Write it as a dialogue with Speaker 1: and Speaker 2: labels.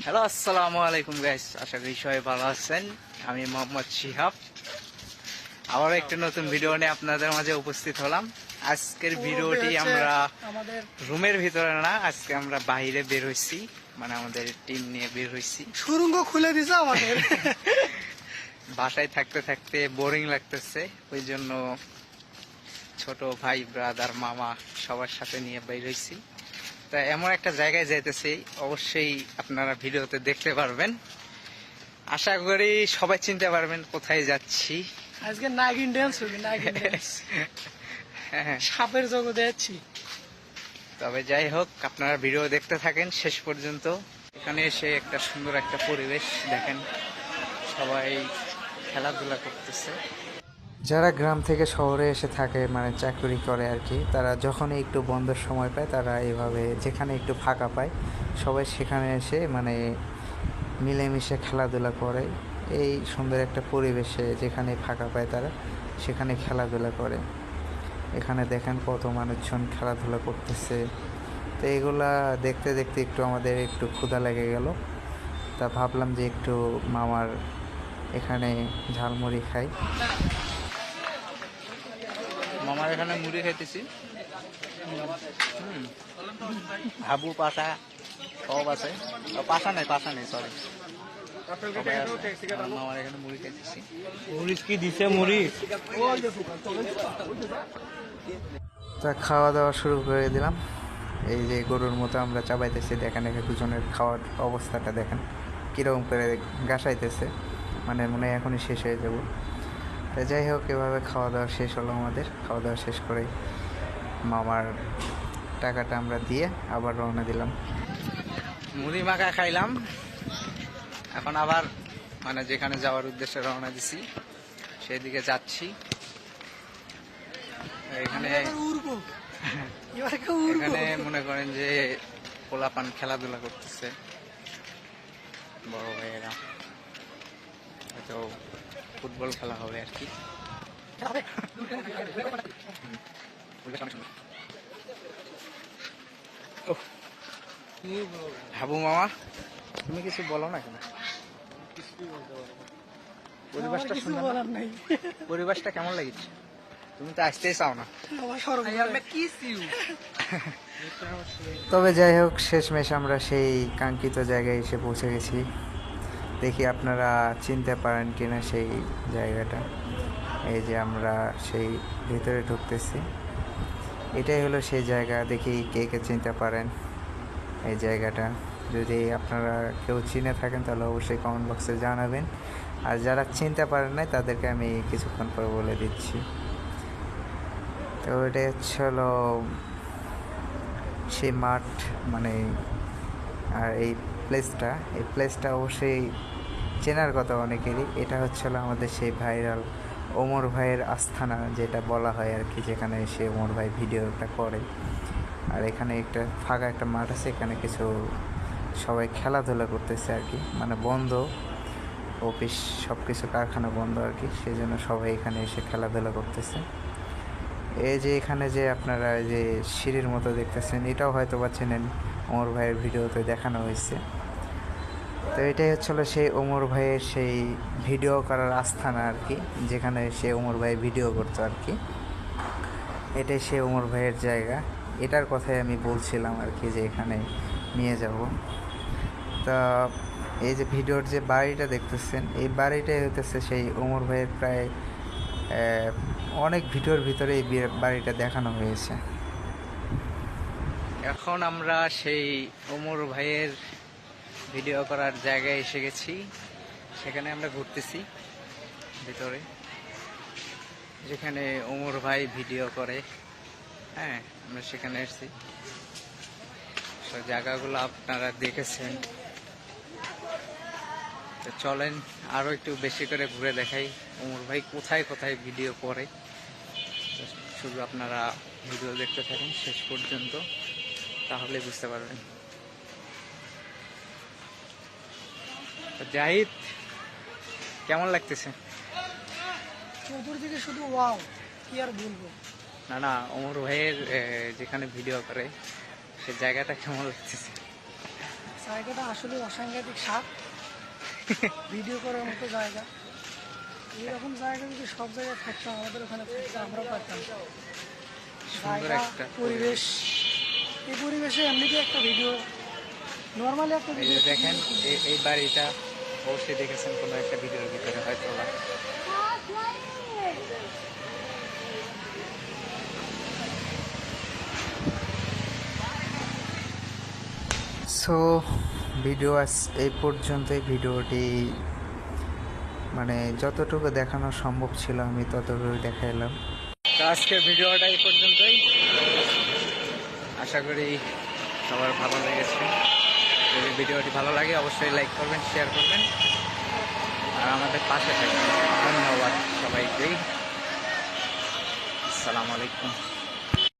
Speaker 1: Hello, আসসালামু আলাইকুম guys. আশা করি সবাই ভালো আছেন। আমি মোহাম্মদ শিহাব আবার একটা নতুন ভিডিও নিয়ে আপনাদের মাঝে উপস্থিত হলাম। আজকের ভিডিওটি আমরা
Speaker 2: আমাদের
Speaker 1: রুমের ভিতরে না, আজকে আমরা বাইরে বের হইছি, মানে আমাদের টিম নিয়ে বের হইছি।
Speaker 2: সুরঙ্গ খুলে দিছে আমাদের।
Speaker 1: বাসায় থাকতে থাকতে বোরিং লাগতেছে, ওই জন্য ছোট ভাই, ব্রাদার, মামা সবার সাথে নিয়ে বের হইছি। তা এমন একটা জায়গায় যাইতেছি, অবশ্যই আপনারা ভিডিওতে দেখতে পারবেন। আশা করি সবাই চিনতে পারবেন কোথায় যাচ্ছি।
Speaker 2: আজকে নাগিন ড্যান্স হবে, নাগিন ড্যান্স। সাপের জগতে যাচ্ছি।
Speaker 1: তবে যাই হোক, আপনারা ভিডিও দেখতে থাকেন শেষ পর্যন্ত। এখানে এসে একটা সুন্দর একটা পরিবেশ দেখেন, সবাই খেলাধুলা করতেছে। যারা গ্রাম থেকে শহরে এসে থাকে, মানে চাকরি করে আর কি, তারা যখনই একটু বন্ধের সময় পায়, তারা এইভাবে যেখানে একটু ফাঁকা পায় সবাই সেখানে এসে মানে মিলেমিশে খেলাধুলা করে। এই সুন্দর একটা পরিবেশে যেখানে ফাঁকা পায় তারা সেখানে খেলাধুলা করে। এখানে দেখেন কত মানুষজন খেলাধুলা করতেছে। তো এগুলা দেখতে দেখতে একটু আমাদের একটু ক্ষুধা লেগে গেল। তা ভাবলাম যে একটু মামার এখানে ঝালমুড়ি খাই। মামার এখানে মুড়ি খাইতেছি। হাবু, পাশা সব আছে। পাশা নেই, সরি। মামার এখানে মুড়ি খাইতেছি।
Speaker 2: মরিচ কি দিছে মরিচ?
Speaker 1: তা খাওয়া দাওয়া শুরু করে দিলাম। এই যে গরুর মতো আমরা চাবাইতেছি, দেখেন এখানে দুজনের খাওয়ার অবস্থাটা দেখেন কীরকম করে গাছাইতেছে, মানে মনে হয় এখনই শেষ হয়ে যাব। তা যাই হোক, এভাবে খাওয়া দাওয়া শেষ হলো আমাদের। খাওয়া দাওয়া শেষ করে মামার টাকাটা আমরা দিয়ে আবার রওনা দিলাম। মুড়ি মাখা খাইলাম, এখন আবার মানে যেখানে যাওয়ার উদ্দেশ্যে রওনা দিছি সেদিকে যাচ্ছি। এখানে এখানে মনে করেন যে পোলাপান খেলাধুলা করতেছে, বড় ভাইয়েরা হয়তো ফুটবল খেলা হবে আর কি। হাবু মামা, তুমি কিছু বলো না কেন? পরিবেশটা সুন্দর, পরিবেশটা কেমন লাগছে? তুমি তো আসতেই চাও না। তবে যাই হোক, শেষমেশ আমরা সেই কাঙ্ক্ষিত জায়গায় এসে পৌঁছে গেছি। দেখি আপনারা চিনতে পারেন কিনা সেই জায়গাটা। এই যে আমরা সেই ভিতরে ঢুকতেছি, এটাই হলো সেই জায়গা। দেখি কে কে চিনতে পারেন এই জায়গাটা। যদি আপনারা কেউ চিনে থাকেন তাহলে অবশ্যই কমেন্ট বক্সে জানাবেন, আর যারা চিনতে পারেন না তাদেরকে আমি কিছুক্ষণ পর বলে দিচ্ছি। তো এটা হলো সেই মাঠ, মানে আর এই প্লেসটা অবশ্যই চেনার কথা অনেকেরই। এটা হচ্ছিল আমাদের সেই ভাইরাল ওমর ভাইয়ের আস্থানা, যেটা বলা হয় আর কি, যেখানে সে ওমর ভাই ভিডিওটা করে। আর এখানে একটা ফাঁকা একটা মাঠ আছে, এখানে কিছু সবাই খেলাধুলা করতেছে আর কি, মানে বন্ধ, অফিস সব কিছু কারখানা বন্ধ আর কি, সেই জন্য সবাই এখানে এসে খেলাধুলা করতেছে। এই যে এখানে যে আপনারা যে সিঁড়ির মতো দেখতেছেন, এটাও হয়তো বা চেনেন, ওমর ভাইয়ের ভিডিওতে দেখানো হয়েছে। তো এটাই হচ্ছিলো সেই ওমর ভাইয়ের সেই ভিডিও করার আস্থানা আর কি, যেখানে সে ওমর ভাই ভিডিও করতো আর কি। এটাই সে ওমর ভাইয়ের জায়গা। এটার কথাই আমি বলছিলাম আর কি, যে এখানে নিয়ে যাব। তা এই যে ভিডিওর যে বাড়িটা দেখতেছেন, এই বাড়িটাই হতেছে সেই ওমর ভাইয়ের প্রায় অনেক ভিডিওর ভিতরে এই বাড়িটা দেখানো হয়েছে। এখন আমরা সেই ওমর ভাইয়ের ভিডিও করার জায়গায় এসে গেছি, সেখানে আমরা ঘুরতেছি ভিতরে, যেখানে ওমর ভাই ভিডিও করে। হ্যাঁ, আমরা সেখানে এসেছি। জায়গাগুলো আপনারা দেখেছেন, তো চলেন আরো একটু বেশি করে ঘুরে দেখাই ওমর ভাই কোথায় কোথায় ভিডিও করে। শুধু আপনারা ভিডিও দেখতে থাকেন শেষ পর্যন্ত, তাহলে বুঝতে পারবেন। জাহিদ, কেমন লাগতেছে?
Speaker 2: চতুর্দিকে শুধু ওয়াও, কি আর বলবো।
Speaker 1: না, ওমর ভাইয়ের যেখানে ভিডিও করে সে জায়গাটা কেমন লাগতেছে?
Speaker 2: জায়গাটা আসলে অসাংঘাতিক সাপ, ভিডিও করার মতো জায়গা। এইরকম জায়গা যদি সব জায়গায় থাকতো, আমাদের ওখানে থাকতো, আমরাও পারতাম।
Speaker 1: সুন্দর
Speaker 2: জায়গা,
Speaker 1: একটা
Speaker 2: পরিবেশ, এই পরিবেশে এমনিতে একটা ভিডিও, নর্মালি একটা
Speaker 1: এই
Speaker 2: ভিডিও
Speaker 1: যে দেখেন এই বাড়িটা অবশ্যই দেখেছেন কোনো একটা ভিডিওর ভিতরে হয়তো বা। সো ভিডিও আজ এই পর্যন্তই। ভিডিওটি মানে যতটুকু দেখানো সম্ভব ছিল আমি ততটুকু দেখাইলাম। তো আজকের ভিডিওটা এই পর্যন্তই। আশা করি সবার ভালো লেগেছে। যদি ভিডিওটি ভালো লাগে অবশ্যই লাইক করবেন, শেয়ার করবেন আর আমাদের পাশে থাকবেন। ধন্যবাদ সবাইকেই। আসসালামু আলাইকুম।